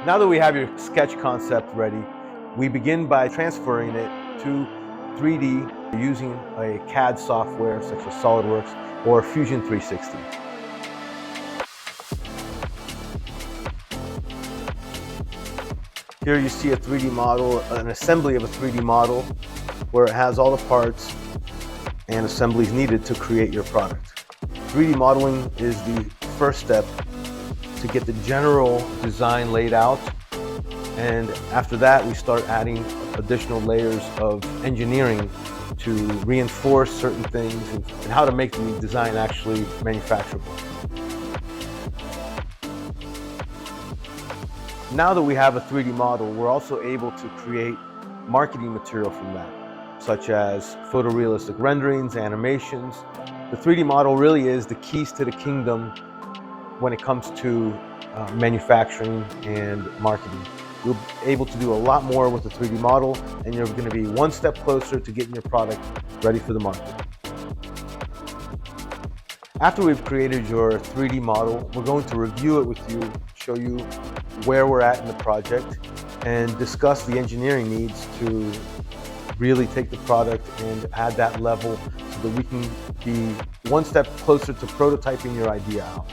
Now that we have your sketch concept ready, we begin by transferring it to 3D using a CAD software such as Solidworks or Fusion 360. Here you see a 3D model, an assembly of a 3D model where it has all the parts and assemblies needed to create your product. 3D modeling is the first step to get the general design laid out, and after that we start adding additional layers of engineering to reinforce certain things and how to make the design actually manufacturable. Now that we have a 3D model, we're also able to create marketing material from that, such as photorealistic renderings, animations. The 3D model really is the keys to the kingdom when it comes to manufacturing and marketing. You'll be able to do a lot more with the 3D model, and you're going to be one step closer to getting your product ready for the market. After we've created your 3D model, we're going to review it with you, show you where we're at in the project, and discuss the engineering needs to really take the product and add that level so that we can be one step closer to prototyping your idea out.